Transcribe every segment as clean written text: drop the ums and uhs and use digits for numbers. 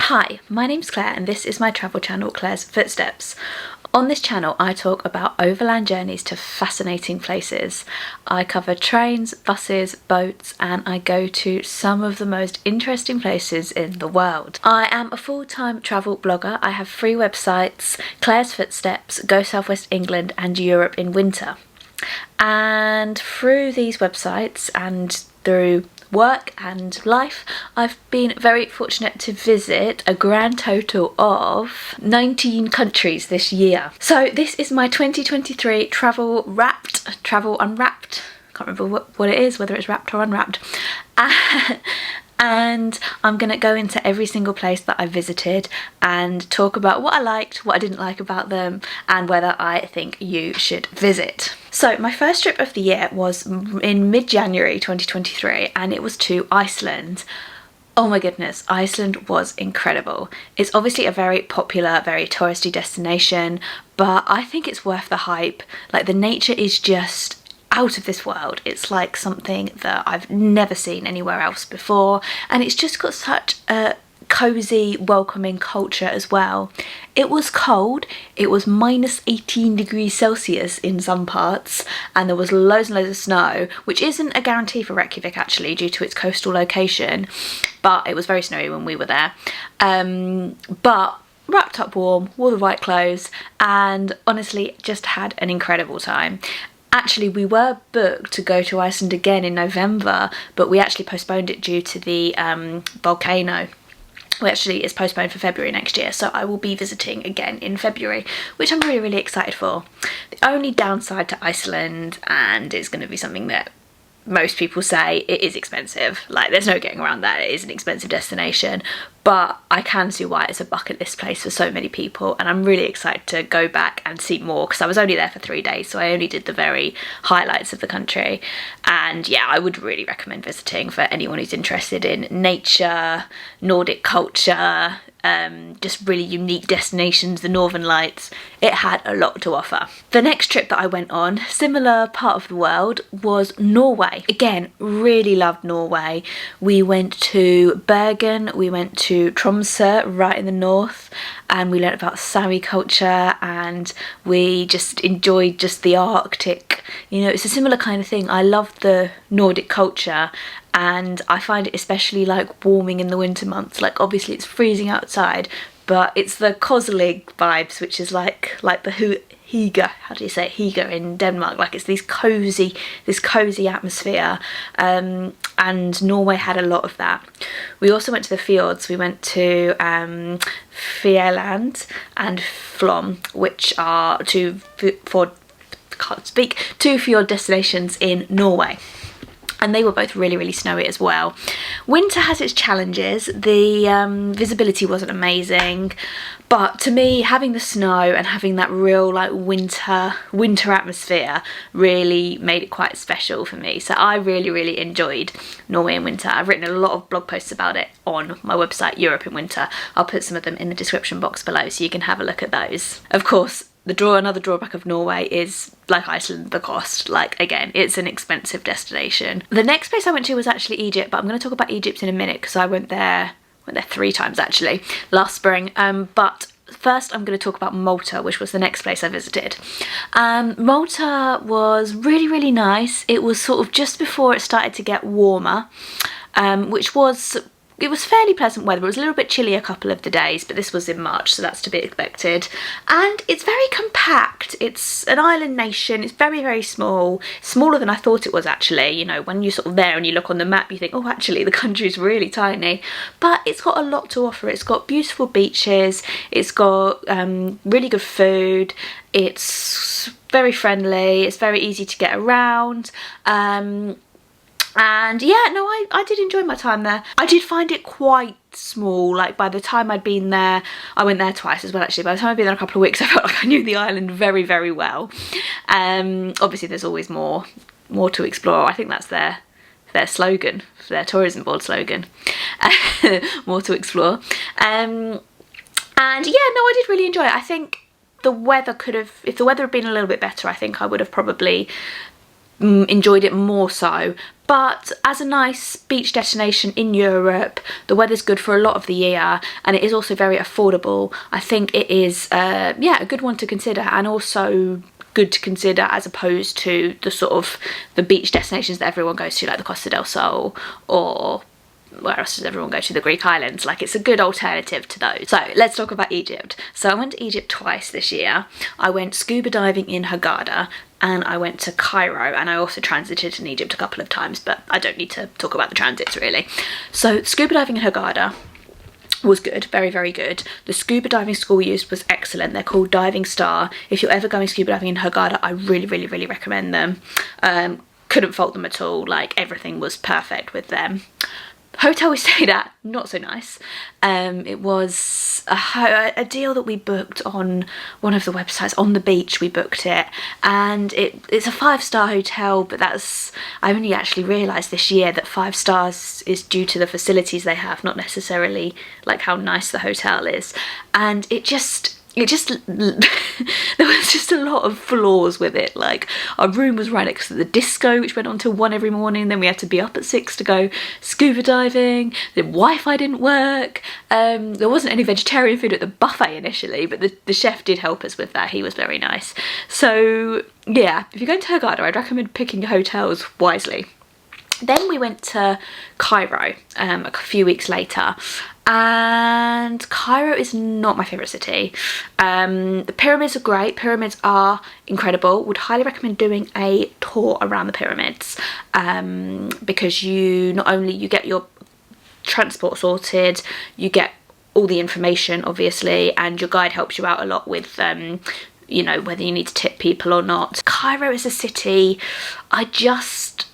Hi, my name's Claire and this is my travel channel Claire's Footsteps. On this channel I talk about overland journeys to fascinating places. I cover trains, buses, boats and I go to some of the most interesting places in the world. I am a full-time travel blogger. I have 3 websites, Claire's Footsteps, Go Southwest England and Europe in Winter. And through these websites and through work and life, I've been very fortunate to visit a grand total of 19 countries this year. So this is my 2023 travel unwrapped, can't remember what it is, whether it's wrapped or unwrapped. And I'm going to go into every single place that I visited and talk about what I liked, what I didn't like about them, and whether I think you should visit. So my first trip of the year was in mid-January 2023 and it was to Iceland. Oh my goodness, Iceland was incredible. It's obviously a very popular, very touristy destination, but I think it's worth the hype. Like, the nature is just out of this world. It's like something that I've never seen anywhere else before, and it's just got such a cozy, welcoming culture as well. It was cold. It was minus 18 degrees Celsius in some parts, and there was loads and loads of snow, which isn't a guarantee for Reykjavik actually due to its coastal location, but it was very snowy when we were there. But wrapped up warm, wore the right clothes, and honestly just had an incredible time. Actually, we were booked to go to Iceland again in November, but we actually postponed it due to the volcano, which actually is postponed for February next year. So I will be visiting again in February, which I'm really, really excited for. The only downside to Iceland, and it's going to be something that most people say, it is expensive. Like, there's no getting around that. It is an expensive destination, but I can see why it's a bucket list place for so many people, and I'm really excited to go back and see more because I was only there for 3 days, so I only did the very highlights of the country. And yeah, I would really recommend visiting for anyone who's interested in nature, Nordic culture, just really unique destinations, the Northern Lights. It had a lot to offer. The next trip that I went on, similar part of the world, was Norway. Again, really loved Norway. We went to Bergen, we went to Tromsø right in the north, and we learnt about Sami culture, and we just enjoyed just the Arctic. You know, it's a similar kind of thing. I love the Nordic culture, and I find it especially like warming in the winter months. Like, obviously it's freezing outside, but it's the Koselig vibes, which is like the Higa, how do you say it? Higa in Denmark. Like, it's this cozy atmosphere, and Norway had a lot of that. We also went to the fjords. We went to Fjelland and Flom, which are two fjord destinations in Norway. And they were both really, really snowy as well. Winter has its challenges. The visibility wasn't amazing, but to me, having the snow and having that real like winter atmosphere really made it quite special for me. So I really, really enjoyed Norway in winter. I've written a lot of blog posts about it on my website, Europe in Winter. I'll put some of them in the description box below so you can have a look at those. Of course, another drawback of Norway is, like Iceland, the cost. Like, again, it's an expensive destination. The next place I went to was actually Egypt, but I'm going to talk about Egypt in a minute because I went there 3 times actually last spring. But first I'm going to talk about Malta, which was the next place I visited. Malta was really, really nice. It was sort of just before it started to get warmer, it was fairly pleasant weather. It was a little bit chilly a couple of the days, but this was in March, so that's to be expected. And it's very compact. It's an island nation. It's very, very small. Smaller than I thought it was, actually. You know, when you're sort of there and you look on the map, you think, oh, actually, the country's really tiny. But it's got a lot to offer. It's got beautiful beaches. It's got really good food. It's very friendly. It's very easy to get around. And yeah, no, I did enjoy my time there. I did find it quite small. Like, by the time I'd been there, I went there twice as well actually. By the time I'd been there a couple of weeks, I felt like I knew the island very, very well. Obviously there's always more to explore. I think that's their slogan, their tourism board slogan. More to explore. And yeah, no, I did really enjoy it. I think the weather if the weather had been a little bit better, I think I would have probably enjoyed it more so. But as a nice beach destination in Europe, the weather's good for a lot of the year, and it is also very affordable. I think it is, yeah, a good one to consider, and also good to consider as opposed to the sort of the beach destinations that everyone goes to, like the Costa del Sol, or where else does everyone go to? The Greek islands. Like, it's a good alternative to those. So let's talk about Egypt. So I went to Egypt twice this year. I went scuba diving in Hurghada, and I went to Cairo, and I also transited in Egypt a couple of times, but I don't need to talk about the transits really. So scuba diving in Hurghada was good, very, very good. The scuba diving school we used was excellent. They're called Diving Star. If you're ever going scuba diving in Hurghada, I really, really, really recommend them. Couldn't fault them at all. Like, everything was perfect with them. Hotel we stayed at, not so nice. It was a deal that we booked on one of the websites. On the beach we booked it, and it's a 5-star hotel, but I only actually realised this year that 5 stars is due to the facilities they have, not necessarily like how nice the hotel is. And it just there was just a lot of flaws with it. Like, our room was right next to the disco, which went on till 1 every morning. Then we had to be up at 6 to go scuba diving. The Wi-Fi didn't work. There wasn't any vegetarian food at the buffet initially, but the chef did help us with that. He was very nice. So yeah, if you're going to Hurghada, I'd recommend picking your hotels wisely. Then we went to Cairo a few weeks later, and Cairo is not my favourite city. The pyramids are great, pyramids are incredible. Would highly recommend doing a tour around the pyramids, because not only you get your transport sorted, you get all the information obviously, and your guide helps you out a lot with you know, whether you need to tip people or not. Cairo is a city I just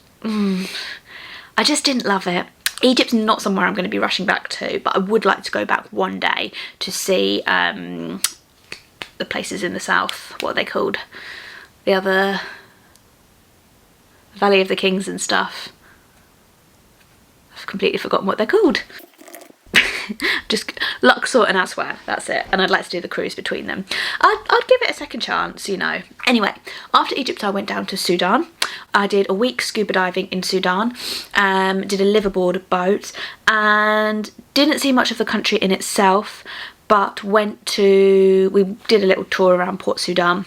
didn't love it. Egypt's not somewhere I'm going to be rushing back to, but I would like to go back one day to see the places in the south. What are they called? The other Valley of the Kings and stuff. I've completely forgotten what they're called. Just Luxor and Aswan, that's it. And I'd like to do the cruise between them. I'd give it a second chance, you know. Anyway, after Egypt I went down to Sudan. I did a week scuba diving in Sudan, did a liveaboard boat, and didn't see much of the country in itself, but we did a little tour around Port Sudan.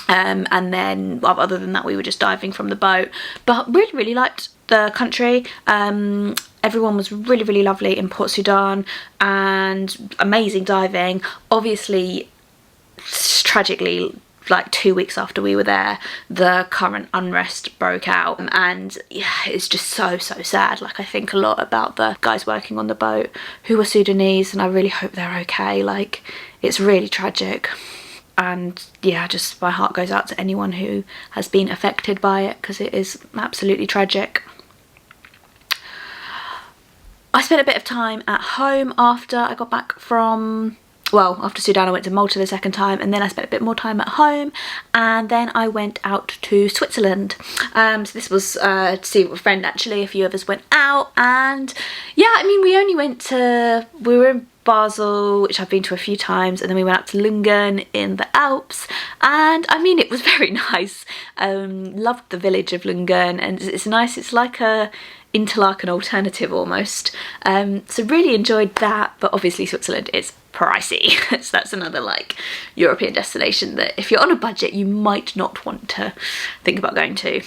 And then, well, other than that, we were just diving from the boat, but really, really liked the country. Everyone was really, really lovely in Port Sudan, and amazing diving. Obviously, tragically, like 2 weeks after we were there, the current unrest broke out, and yeah, it's just so sad. Like, I think a lot about the guys working on the boat who were Sudanese, and I really hope they're okay. Like, it's really tragic. And yeah, just my heart goes out to anyone who has been affected by it, because it is absolutely tragic. I spent a bit of time at home after I got back from, well, after Sudan I went to Malta the second time, and then I spent a bit more time at home, and then I went out to Switzerland. So this was to see with a friend actually. A few of us went out, and yeah, I mean, we were in Basel, which I've been to a few times, and then we went out to Lungen in the Alps, and I mean, it was very nice. Loved the village of Lungen, and it's nice. It's like a Interlaken alternative almost. So really enjoyed that, but obviously Switzerland is pricey. So that's another like European destination that if you're on a budget you might not want to think about going to.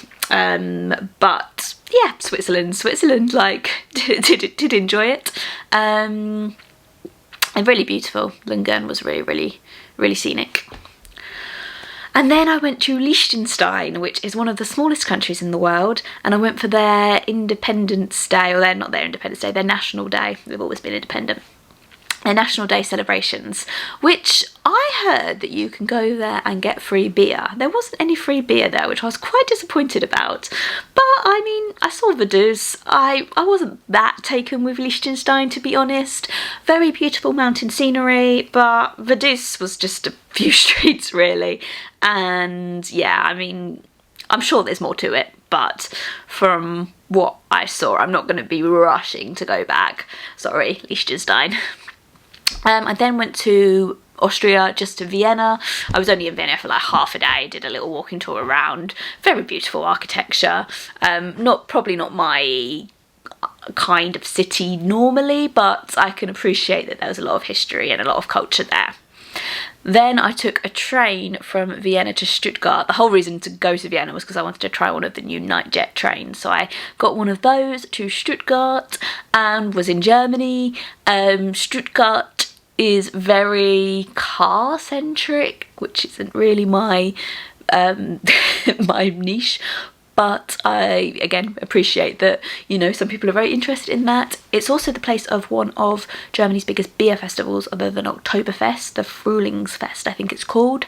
But yeah, Switzerland, like did enjoy it. And really beautiful. Lungen was really scenic. And then I went to Liechtenstein, which is one of the smallest countries in the world, and I went for their Independence Day, or they're not their Independence Day, their National Day. They've always been independent. Their National Day celebrations, which I heard that you can go there and get free beer. There wasn't any free beer there, which I was quite disappointed about. But I mean, I saw Vaduz. I wasn't that taken with Liechtenstein, to be honest. Very beautiful mountain scenery, but Vaduz was just a few streets really. And yeah, I mean, I'm sure there's more to it, but from what I saw, I'm not going to be rushing to go back. Sorry, Liechtenstein. I then went to Austria, just to Vienna. I was only in Vienna for like half a day, did a little walking tour around. Very beautiful architecture. Probably not my kind of city normally, but I can appreciate that there was a lot of history and a lot of culture there. Then I took a train from Vienna to Stuttgart. The whole reason to go to Vienna was because I wanted to try one of the new Nightjet trains. So I got one of those to Stuttgart and was in Germany. Stuttgart is very car centric, which isn't really my my niche, but I again appreciate that, you know, some people are very interested in that. It's also the place of one of Germany's biggest beer festivals other than Oktoberfest, the Frühlingsfest I think it's called.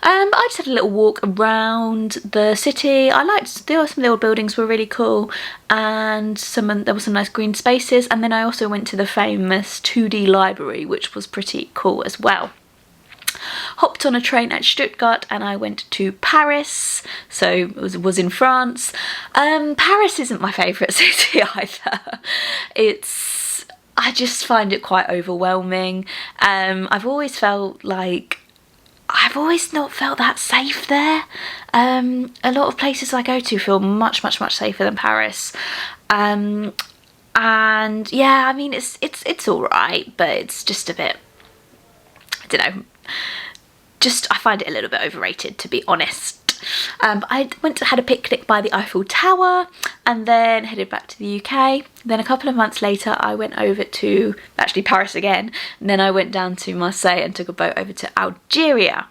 I just had a little walk around the city. I liked some of the old buildings were really cool, and there were some nice green spaces, and then I also went to the famous 2D library, which was pretty cool as well. Hopped on a train at Stuttgart and I went to Paris, so it was in France. Paris isn't my favourite city either. I just find it quite overwhelming. I've always not felt that safe there. A lot of places I go to feel much safer than Paris. And yeah, I mean it's alright, but it's just a bit, I don't know, I find it a little bit overrated, to be honest. I had a picnic by the Eiffel Tower and then headed back to the UK. Then a couple of months later I went over to actually Paris again, and then I went down to Marseille and took a boat over to Algeria.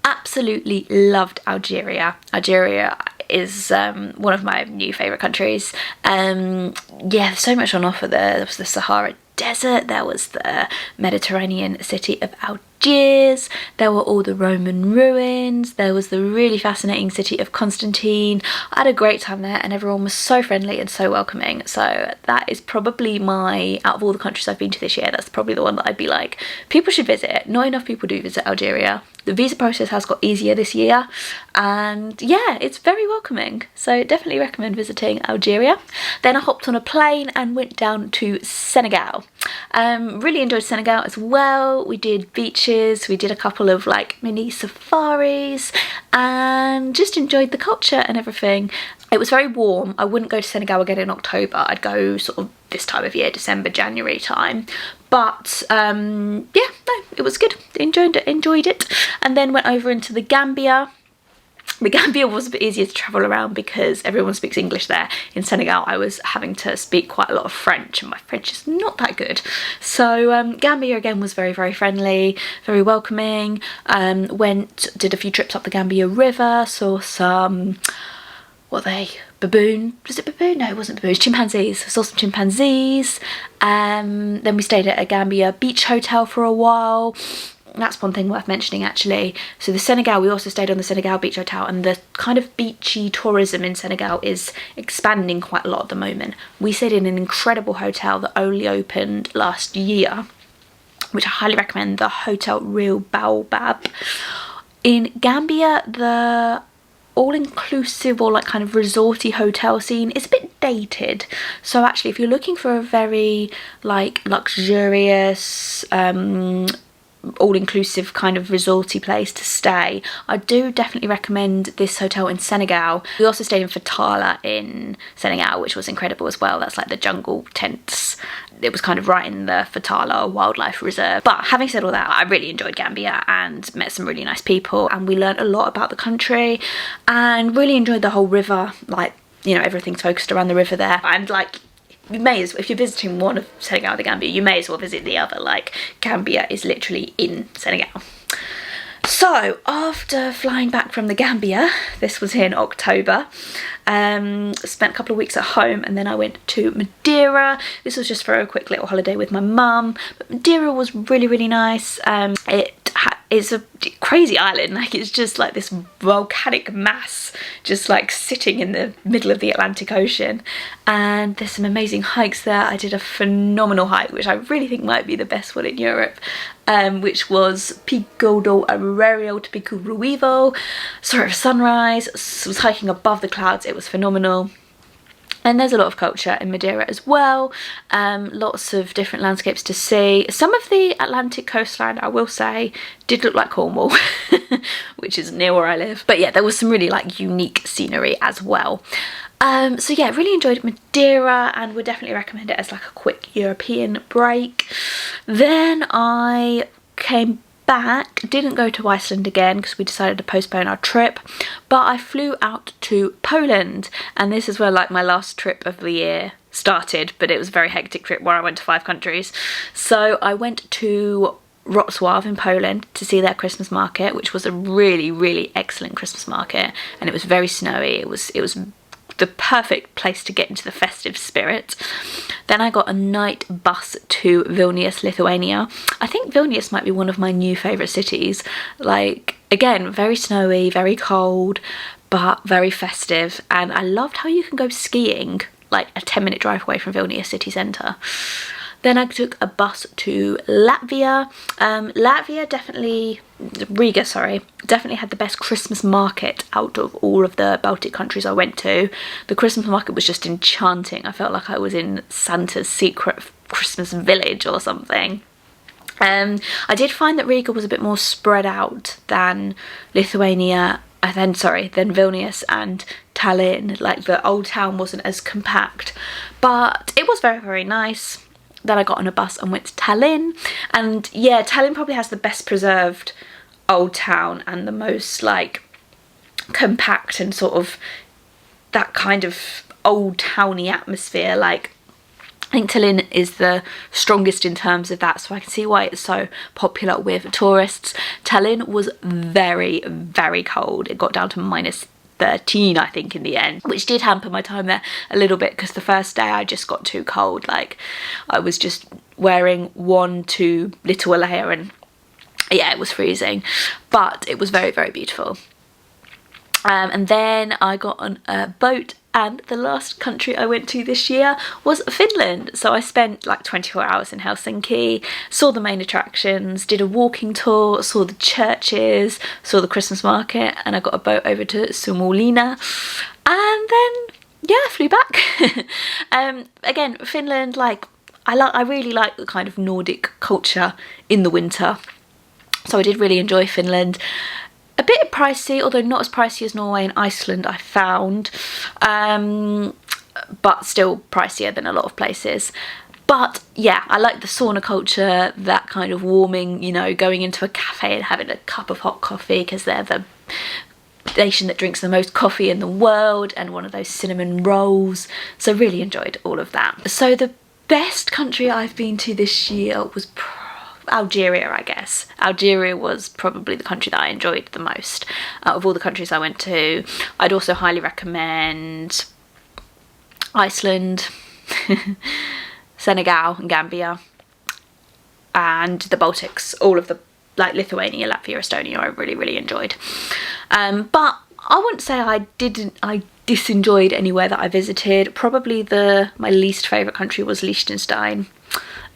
Absolutely loved Algeria. Algeria is one of my new favourite countries. Yeah, there's so much on offer there. There was the Sahara Desert, there was the Mediterranean city of Algiers, there were all the Roman ruins, there was the really fascinating city of Constantine. I had a great time there and everyone was so friendly and so welcoming. So that is probably out of all the countries I've been to this year, that's probably the one that I'd be like, people should visit. Not enough people do visit Algeria. The visa process has got easier this year, and yeah, it's very welcoming, so definitely recommend visiting Algeria. Then I hopped on a plane and went down to Senegal. Really enjoyed Senegal as well. We did beaches, we did a couple of like mini safaris, and just enjoyed the culture and everything. It was very warm. I wouldn't go to Senegal again in October. I'd go sort of this time of year, December, January time. But yeah, no, it was good. Enjoyed it. And then went over into the Gambia. The Gambia was a bit easier to travel around because everyone speaks English there. In Senegal, I was having to speak quite a lot of French, and my French is not that good. So Gambia again was very friendly, very welcoming. Did a few trips up the Gambia River, saw some, baboon? Was it baboon? No, it wasn't baboons. Chimpanzees. I saw some chimpanzees. Then we stayed at a Gambia beach hotel for a while. That's one thing worth mentioning actually. So we also stayed on the Senegal beach hotel, and the kind of beachy tourism in Senegal is expanding quite a lot at the moment. We stayed in an incredible hotel that only opened last year, which I highly recommend, the Hotel Real Baobab. In Gambia, the all-inclusive or like kind of resorty hotel scene is a bit dated. So actually if you're looking for a very like luxurious all-inclusive kind of resorty place to stay, I do definitely recommend this hotel in Senegal. We also stayed in Fatala in Senegal, which was incredible as well. That's like the jungle tents. It was kind of right in the Fatala Wildlife Reserve. But having said all that, I really enjoyed Gambia and met some really nice people, and we learned a lot about the country and really enjoyed the whole river. Like, you know, everything's focused around the river there, and like, you may as well, if you're visiting one of Senegal or the Gambia, you may as well visit the other. Like, Gambia is literally in Senegal. So after flying back from the Gambia, this was in October, spent a couple of weeks at home, and then I went to Madeira. This was just for a quick little holiday with my mum, but Madeira was really nice. It's a crazy island. Like, it's just like this volcanic mass just like sitting in the middle of the Atlantic Ocean, and there's some amazing hikes there. I did a phenomenal hike, which I really think might be the best one in Europe, which was Pico do Arreio to Pico Ruivo. Saw a sunrise, was hiking above the clouds. It was phenomenal. And there's a lot of culture in Madeira as well, lots of different landscapes to see. Some of the Atlantic coastline, I will say, did look like Cornwall, which is near where I live. But yeah, there was some really like unique scenery as well. So yeah, really enjoyed Madeira and would definitely recommend it as like a quick European break. Then I came back, didn't go to Iceland again because we decided to postpone our trip, but I flew out to Poland, and this is where like my last trip of the year started, but it was a very hectic trip where I went to 5 countries. So I went to Wroclaw in Poland to see their Christmas market, which was a really excellent Christmas market, and it was very snowy. It was the perfect place to get into the festive spirit. Then I got a night bus to Vilnius, Lithuania. I think Vilnius might be one of my new favourite cities. Like, again, very snowy, very cold, but very festive. And I loved how you can go skiing like a 10-minute drive away from Vilnius city centre. Then I took a bus to Latvia. Riga, sorry, definitely had the best Christmas market out of all of the Baltic countries I went to. The Christmas market was just enchanting. I felt like I was in Santa's secret Christmas village or something. I did find that Riga was a bit more spread out than Lithuania, than Vilnius and Tallinn. Like, the old town wasn't as compact, but it was very nice. Then I got on a bus and went to Tallinn, and yeah, Tallinn probably has the best preserved old town and the most like compact and sort of that kind of old towny atmosphere. Like, I think Tallinn is the strongest in terms of that, so I can see why it's so popular with tourists. Tallinn was very cold. It got down to -13, I think, in the end, which did hamper my time there a little bit because the first day I just got too cold. Like, I was just wearing 1 too little a layer, and yeah, it was freezing, but it was very beautiful. And then I got on a boat, and the last country I went to this year was Finland. So I spent like 24 hours in Helsinki, saw the main attractions, did a walking tour, saw the churches, saw the Christmas market, and I got a boat over to Suomenlinna, and then yeah, I flew back. Again, Finland, like, I really like the kind of Nordic culture in the winter, so I did really enjoy Finland. A bit pricey, although not as pricey as Norway and Iceland, I found, but still pricier than a lot of places. But yeah, I like the sauna culture, that kind of warming, you know, going into a cafe and having a cup of hot coffee because they're the nation that drinks the most coffee in the world, and one of those cinnamon rolls. So really enjoyed all of that. So the best country I've been to this year was Algeria, I guess. Algeria was probably the country that I enjoyed the most out of all the countries I went to. I'd also highly recommend Iceland, Senegal and Gambia, and the Baltics. All of the, like, Lithuania, Latvia, Estonia, I really enjoyed. But I wouldn't say I disenjoyed anywhere that I visited. Probably my least favourite country was Liechtenstein.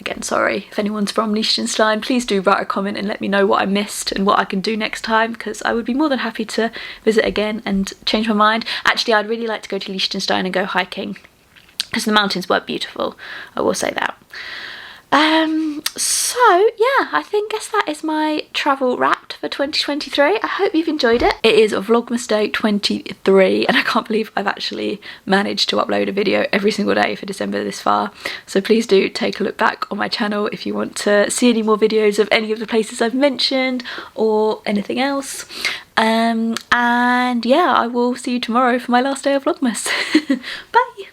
Again, sorry if anyone's from Liechtenstein, please do write a comment and let me know what I missed and what I can do next time, because I would be more than happy to visit again and change my mind. Actually, I'd really like to go to Liechtenstein and go hiking, because the mountains were beautiful, I will say that. So yeah, I guess that is my travel wrapped for 2023. I hope you've enjoyed it. It is Vlogmas Day 23, and I can't believe I've actually managed to upload a video every single day for December this far. So please do take a look back on my channel if you want to see any more videos of any of the places I've mentioned or anything else. And yeah, I will see you tomorrow for my last day of Vlogmas. Bye!